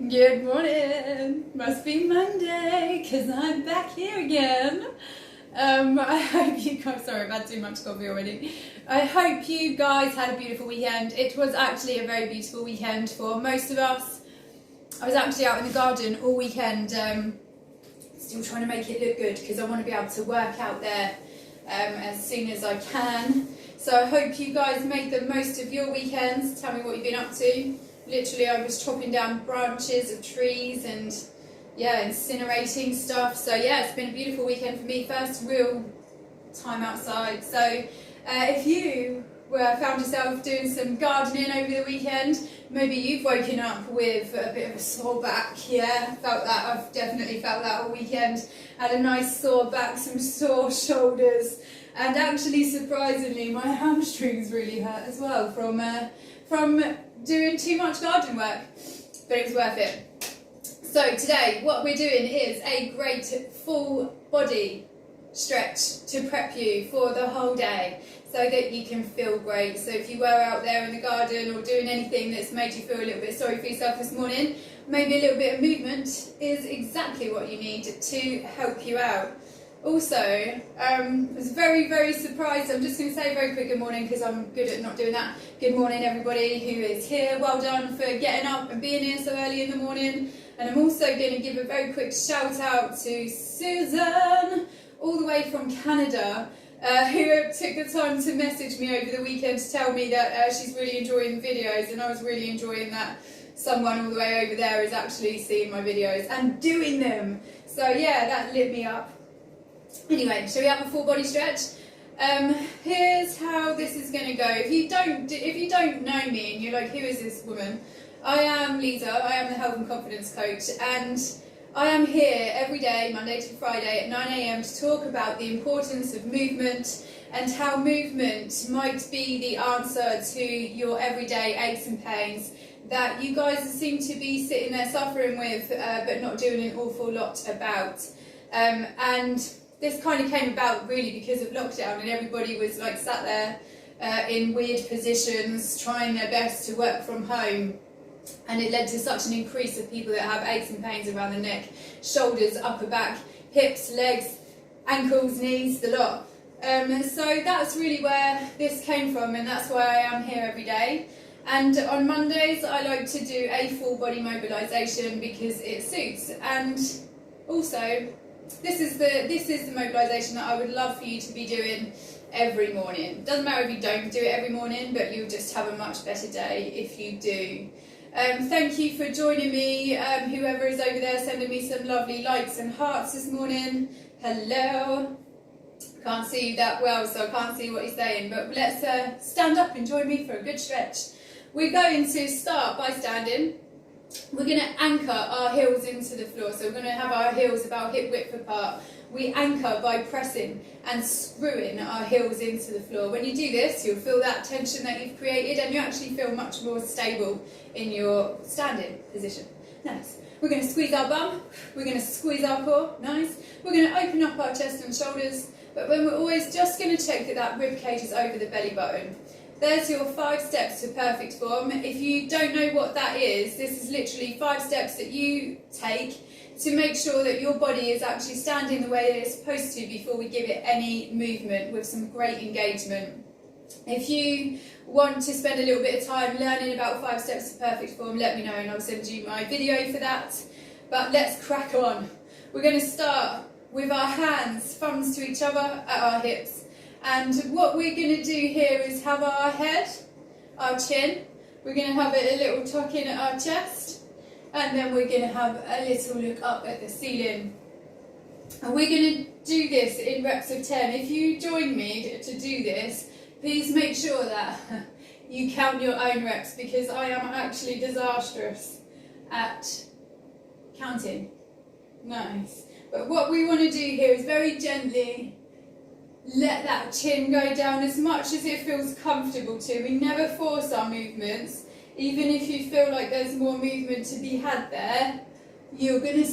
Good morning. Must be Monday because I'm back here again. I hope you guys, sorry, I've had too much coffee already. I hope you guys had a beautiful weekend. It was actually a very beautiful weekend for most of us. I was actually out in the garden all weekend, still trying to make it look good because I want to be able to work out there as soon as I can. So I hope you guys make the most of your weekends. Tell me what you've been up to. Literally, I was chopping down branches of trees and incinerating stuff. So yeah, it's been a beautiful weekend for me. First real time outside. So if you found yourself doing some gardening over the weekend, maybe you've woken up with a bit of a sore back. Yeah, felt that. I've definitely felt that all weekend. Had a nice sore back, some sore shoulders, and actually surprisingly my hamstrings really hurt as well from doing too much garden work, but it was worth it. So today what we're doing is a great full body stretch to prep you for the whole day so that you can feel great. So if you were out there in the garden or doing anything that's made you feel a little bit sorry for yourself this morning, maybe a little bit of movement is exactly what you need to help you out. Also, I was very, very surprised. I'm just going to say a very quick good morning because I'm good at not doing that. Good morning everybody who is here. Well done for getting up and being here so early in the morning. And I'm also going to give a very quick shout out to Susan, all the way from Canada, who took the time to message me over the weekend to tell me that she's really enjoying the videos, and I was really enjoying that someone all the way over there is actually seeing my videos and doing them. So yeah, that lit me up. Anyway, shall we have a full body stretch? Here's how this is going to go. If you don't know me and you're like, who is this woman? I am Lisa. I am the health and confidence coach, and I am here every day, Monday to Friday at 9 AM to talk about the importance of movement and how movement might be the answer to your everyday aches and pains that you guys seem to be sitting there suffering with, but not doing an awful lot about. And this kind of came about really because of lockdown, and everybody was like sat there in weird positions trying their best to work from home, and it led to such an increase of people that have aches and pains around the neck, shoulders, upper back, hips, legs, ankles, knees, the lot. So that's really where this came from, and that's why I am here every day. And on Mondays I like to do a full body mobilisation because it suits, and also this is the mobilisation that I would love for you to be doing every morning. Doesn't matter if you don't do it every morning, but you'll just have a much better day if you do. Thank you for joining me, whoever is over there sending me some lovely likes and hearts this morning. Hello. Can't see you that well, so I can't see what you're saying, but let's stand up and join me for a good stretch. We're going to start by standing. We're going to anchor our heels into the floor, so we're going to have our heels about hip width apart. We anchor by pressing and screwing our heels into the floor. When you do this, you'll feel that tension that you've created, and you actually feel much more stable in your standing position. Nice. We're going to squeeze our bum, we're going to squeeze our core, nice. We're going to open up our chest and shoulders, but when we're always just going to check that rib cage is over the belly button. There's your 5 steps to perfect form. If you don't know what that is, this is literally 5 steps that you take to make sure that your body is actually standing the way that it's supposed to before we give it any movement with some great engagement. If you want to spend a little bit of time learning about 5 steps to perfect form, let me know and I'll send you my video for that. But let's crack on. We're going to start with our hands, thumbs to each other at our hips. And what we're going to do here is have our head, our chin, we're going to have a little tuck in at our chest, and then we're going to have a little look up at the ceiling. And we're going to do this in reps of 10. If you join me to do this, please make sure that you count your own reps, because I am actually disastrous at counting. Nice. But what we want to do here is very gently let that chin go down as much as it feels comfortable to. We never force our movements. Even if you feel like there's more movement to be had there, you're going to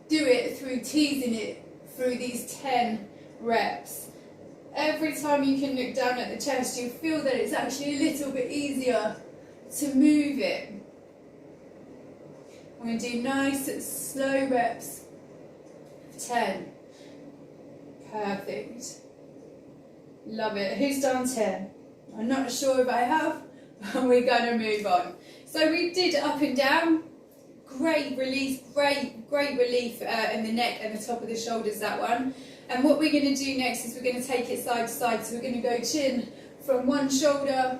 do it through teasing it through these 10 reps. Every time you can look down at the chest, you'll feel that it's actually a little bit easier to move it. We're going to do nice, slow reps. 10. Perfect. Love it. Who's done 10? I'm not sure if I have, but we're going to move on. So we did up and down. Great release, great relief in the neck and the top of the shoulders, that one. And what we're going to do next is we're going to take it side to side. So we're going to go chin from one shoulder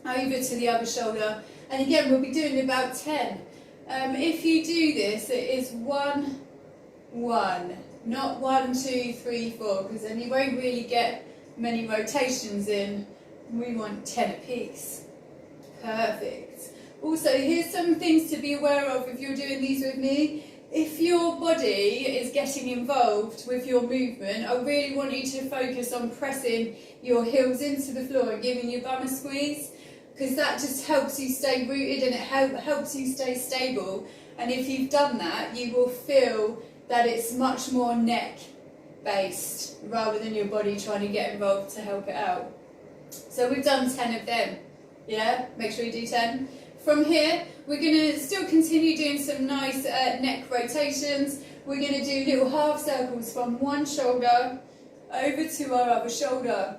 over to the other shoulder. And again, we'll be doing about 10. If you do this, it is 1, 1, not 1, 2, 3, 4, because then you won't really get many rotations in. We want 10 apiece. Perfect. Also, here's some things to be aware of if you're doing these with me. If your body is getting involved with your movement, I really want you to focus on pressing your heels into the floor and giving your bum a squeeze, because that just helps you stay rooted and it helps you stay stable. And if you've done that, you will feel that it's much more neck based rather than your body trying to get involved to help it out. So we've done 10 of them. Yeah, make sure you do 10. From here, we're going to still continue doing some nice neck rotations. We're going to do little half circles from one shoulder over to our other shoulder.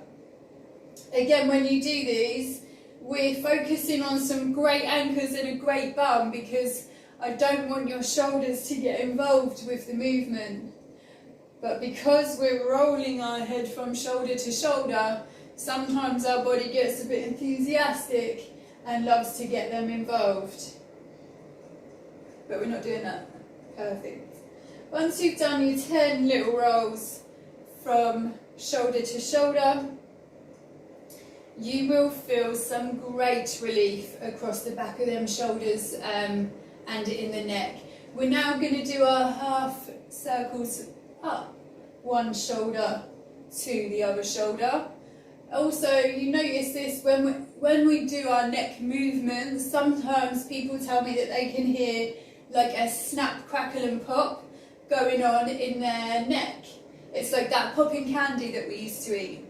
Again, when you do these, we're focusing on some great anchors and a great bum, because I don't want your shoulders to get involved with the movement. But because we're rolling our head from shoulder to shoulder, sometimes our body gets a bit enthusiastic and loves to get them involved. But we're not doing that. Perfect. Once you've done your 10 little rolls from shoulder to shoulder, you will feel some great relief across the back of them shoulders and in the neck. We're now going to do our half circles up one shoulder to the other shoulder. Also, you notice this when we do our neck movements, sometimes people tell me that they can hear like a snap, crackle and pop going on in their neck. It's like that popping candy that we used to eat.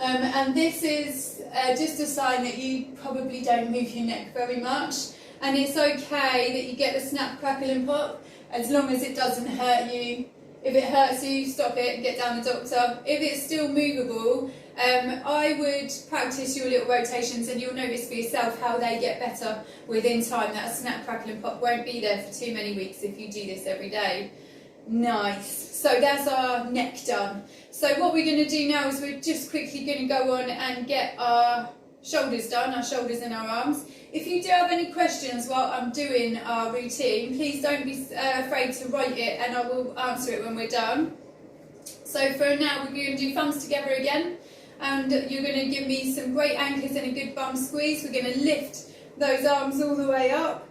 And this is just a sign that you probably don't move your neck very much. And it's okay that you get the snap, crackle and pop, as long as it doesn't hurt you. If it hurts you, stop it and get down the doctor. If it's still movable, I would practice your little rotations and you'll notice for yourself how they get better within time. That snap, crackle and pop won't be there for too many weeks if you do this every day. Nice. So that's our neck done. So what we're going to do now is we're just quickly going to go on and get our shoulders done, our shoulders and our arms. If you do have any questions while I'm doing our routine, please don't be afraid to write it and I will answer it when we're done. So for now, we're going to do thumbs together again, and you're going to give me some great anchors and a good bum squeeze. We're going to lift those arms all the way up.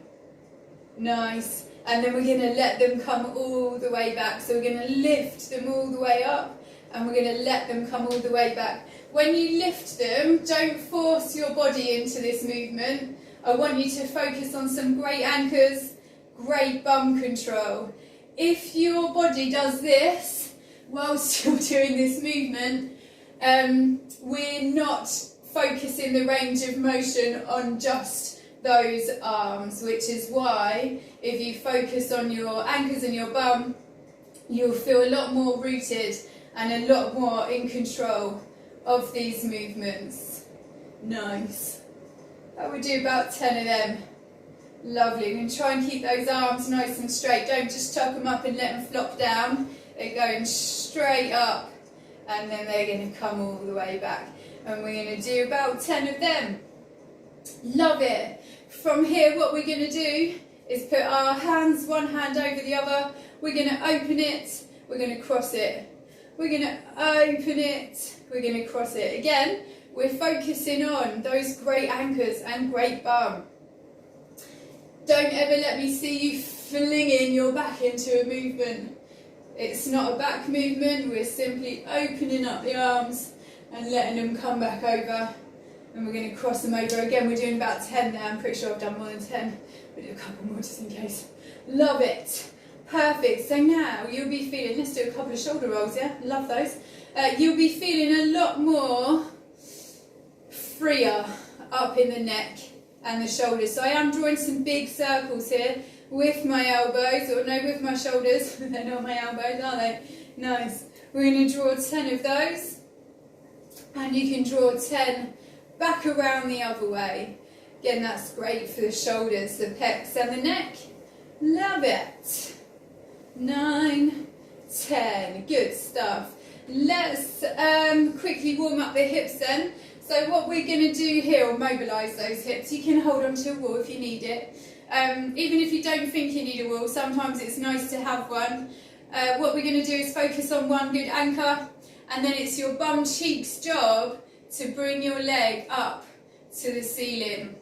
Nice. And then we're going to let them come all the way back. So we're going to lift them all the way up and we're going to let them come all the way back. When you lift them, don't force your body into this movement. I want you to focus on some great anchors, great bum control. If your body does this whilst you're doing this movement, we're not focusing the range of motion on just those arms, which is why if you focus on your anchors and your bum, you'll feel a lot more rooted and a lot more in control of these movements. Nice. I would do about 10 of them. Lovely. We're going to try and keep those arms nice and straight. Don't just tuck them up and let them flop down. They're going straight up and then they're going to come all the way back. And we're going to do about 10 of them. Love it. From here, what we're going to do is put our hands, one hand over the other. We're going to open it. We're going to cross it. We're going to open it. We're going to cross it. Again, we're focusing on those great anchors and great bum. Don't ever let me see you flinging your back into a movement. It's not a back movement. We're simply opening up the arms and letting them come back over. And we're going to cross them over. Again, we're doing about 10 there. I'm pretty sure I've done more than 10. We'll do a couple more just in case. Love it. Perfect. So now you'll be feeling, let's do a couple of shoulder rolls, yeah? Love those. You'll be feeling a lot more freer up in the neck and the shoulders. So I am drawing some big circles here with my elbows, or no, with my shoulders. They're not my elbows, are they? Nice. We're going to draw 10 of those, and you can draw 10 back around the other way. Again, that's great for the shoulders, the pecs and the neck. Love it. 9, 10. Good stuff. Let's quickly warm up the hips then. So what we're going to do here, or mobilise those hips, you can hold onto a wall if you need it. Even if you don't think you need a wall, sometimes it's nice to have one. What we're going to do is focus on one good anchor, and then it's your bum cheeks job to bring your leg up to the ceiling.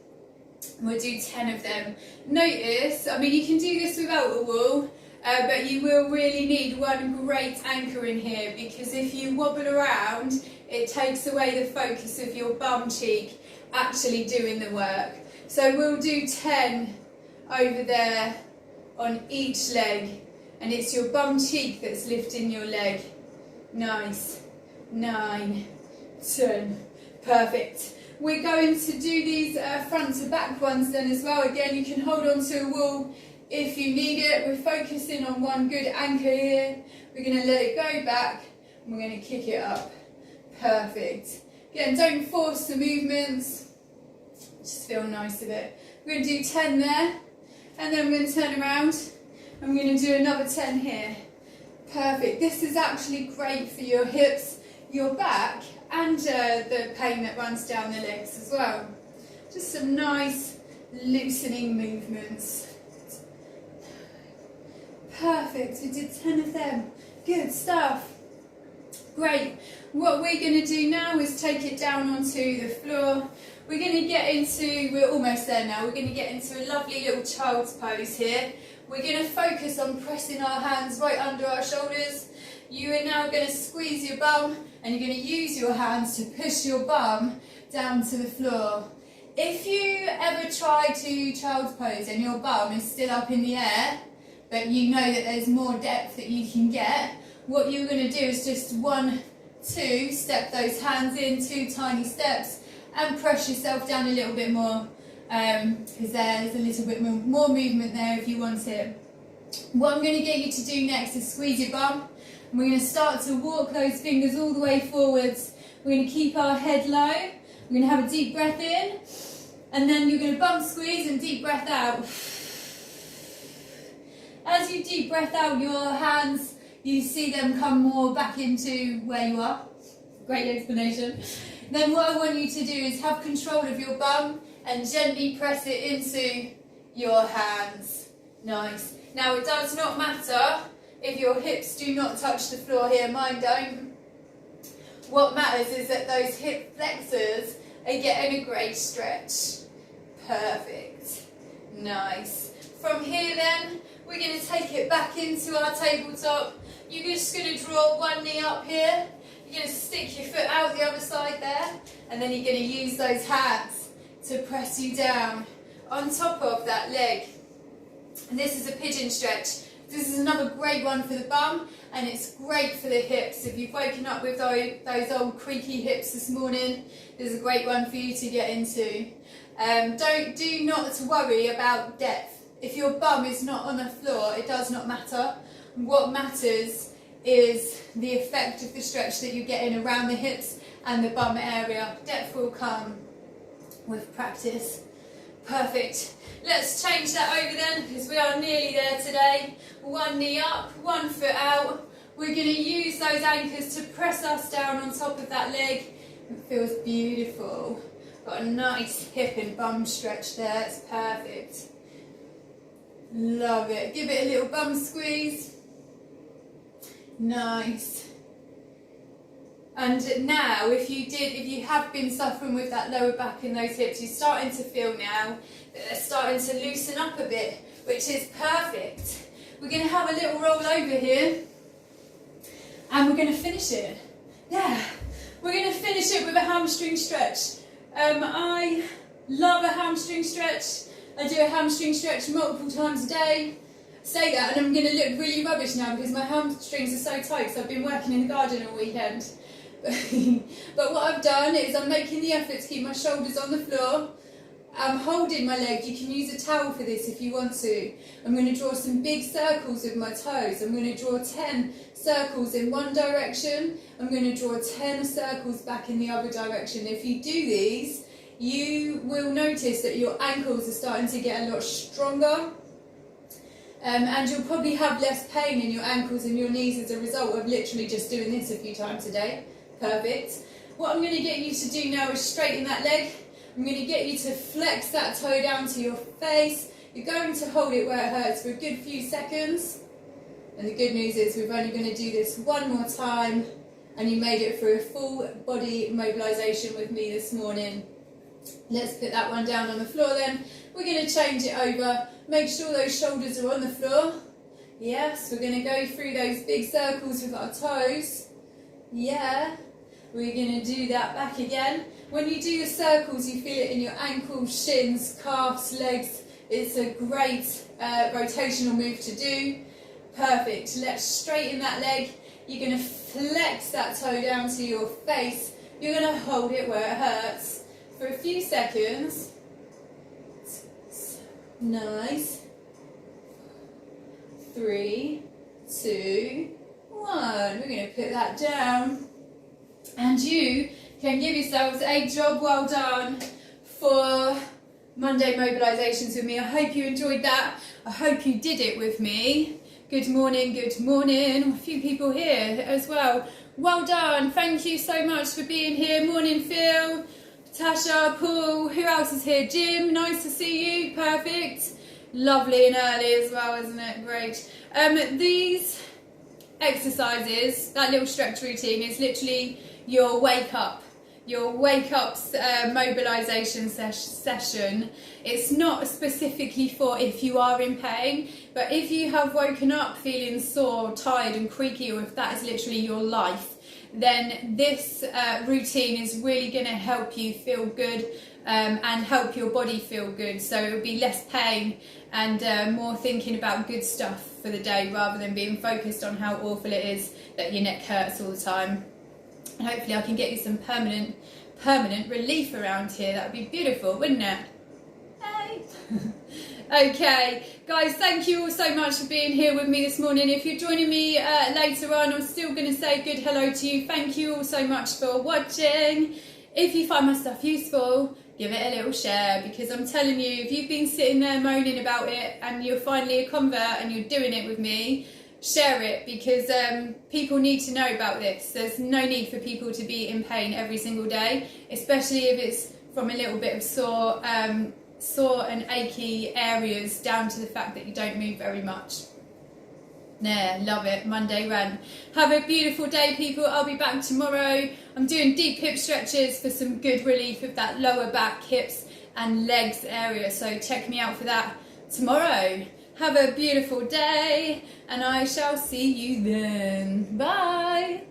We'll do 10 of them. Notice, I mean, you can do this without a wall, but you will really need one great anchor in here, because if you wobble around, it takes away the focus of your bum cheek actually doing the work. So we'll do 10 over there on each leg, and it's your bum cheek that's lifting your leg. Nice. 9, 10. Perfect. We're going to do these front to back ones then as well. Again, you can hold on to a wall if you need it. We're focusing on one good anchor here. We're going to let it go back, and we're going to kick it up. Perfect. Again, don't force the movements. Just feel nice with it. We're going to do 10 there, and then we're going to turn around, and we're going to do another 10 here. Perfect. This is actually great for your hips, your back, and the pain that runs down the legs as well. Just some nice loosening movements. Perfect. We did 10 of them. Good stuff. Great. What we're going to do now is take it down onto the floor. We're going to get into, we're almost there now, we're going to get into a lovely little child's pose here. We're going to focus on pressing our hands right under our shoulders. You are now going to squeeze your bum, and you're going to use your hands to push your bum down to the floor. If you ever try to child's pose and your bum is still up in the air, but you know that there's more depth that you can get, what you're going to do is just 1, 2, step those hands in, 2 tiny steps, and press yourself down a little bit more, because there's a little bit more movement there if you want it. What I'm going to get you to do next is squeeze your bum, and we're going to start to walk those fingers all the way forwards. We're going to keep our head low. We're going to have a deep breath in, and then you're going to bum squeeze and deep breath out. As you deep breath out, your hands, you see them come more back into where you are. Great explanation. Then what I want you to do is have control of your bum and gently press it into your hands. Nice. Now it does not matter if your hips do not touch the floor here, mine don't. What matters is that those hip flexors are getting a great stretch. Perfect. Nice. From here then, we're going to take it back into our tabletop. You're just going to draw one knee up here. You're going to stick your foot out the other side there, and then you're going to use those hands to press you down on top of that leg. And this is a pigeon stretch. This is another great one for the bum, and it's great for the hips. If you've woken up with those old creaky hips this morning, there's a great one for you to get into. Do not worry about depth. If your bum is not on the floor, it does not matter. What matters is the effect of the stretch that you're getting around the hips and the bum area. Depth will come with practice. Perfect. Let's change that over then, because we are nearly there today. One knee up, one foot out. We're going to use those anchors to press us down on top of that leg. It feels beautiful. Got a nice hip and bum stretch there. It's perfect. Love it. Give it a little bum squeeze. Nice. And now, if you have been suffering with that lower back and those hips, you're starting to feel now that they're starting to loosen up a bit, which is perfect. We're going to have a little roll over here, and we're going to finish it. Yeah, we're going to finish it with a hamstring stretch. I love a hamstring stretch. I do a hamstring stretch multiple times a day. Say that and I'm going to look really rubbish now because my hamstrings are so tight because I've been working in the garden all weekend. But what I've done is I'm making the effort to keep my shoulders on the floor. I'm holding my leg. You can use a towel for this if you want to. I'm going to draw some big circles with my toes. I'm going to draw 10 circles in one direction. I'm going to draw 10 circles back in the other direction. If you do these, you will notice that your ankles are starting to get a lot stronger. And you'll probably have less pain in your ankles and your knees as a result of literally just doing this a few times a day. Perfect. What I'm going to get you to do now is straighten that leg. I'm going to get you to flex that toe down to your face. You're going to hold it where it hurts for a good few seconds. And the good news is we're only going to do this one more time, and you made it through a full body mobilisation with me this morning. Let's put that one down on the floor then. We're going to change it over. Make sure those shoulders are on the floor. Yes, we're going to go through those big circles with our toes. Yeah, we're going to do that back again. When you do your circles, you feel it in your ankles, shins, calves, legs. It's a great rotational move to do. Perfect. Let's straighten that leg. You're going to flex that toe down to your face. You're going to hold it where it hurts for a few seconds. Nice. 3, 2, 1. We're going to put that down. And you can give yourselves a job well done for Monday mobilisations with me. I hope you enjoyed that. I hope you did it with me. Good morning, good morning. A few people here as well. Well done. Thank you so much for being here. Morning, Phil, Tasha, Paul. Who else is here? Jim, nice to see you. Perfect. Lovely and early as well, isn't it? Great. These exercises, that little stretch routine is literally your wake up mobilisation session. It's not specifically for if you are in pain, but if you have woken up feeling sore, tired and creaky, or if that is literally your life, then this routine is really going to help you feel good and help your body feel good. So it'll be less pain and more thinking about good stuff for the day rather than being focused on how awful it is that your neck hurts all the time. And hopefully I can get you some permanent relief around here. That would be beautiful, wouldn't it? Hey. Okay, guys, thank you all so much for being here with me this morning. If you're joining me later on, I'm still going to say good hello to you. Thank you all so much for watching. If you find my stuff useful, give it a little share, because I'm telling you, if you've been sitting there moaning about it and you're finally a convert and you're doing it with me, share it, because people need to know about this. There's no need for people to be in pain every single day, especially if it's from a little bit of sore and achy areas down to the fact that you don't move very much. Yeah, love it. Monday rant. Have a beautiful day, people. I'll be back tomorrow. I'm doing deep hip stretches for some good relief of that lower back, hips and legs area, so check me out for that tomorrow. Have a beautiful day, and I shall see you then. Bye.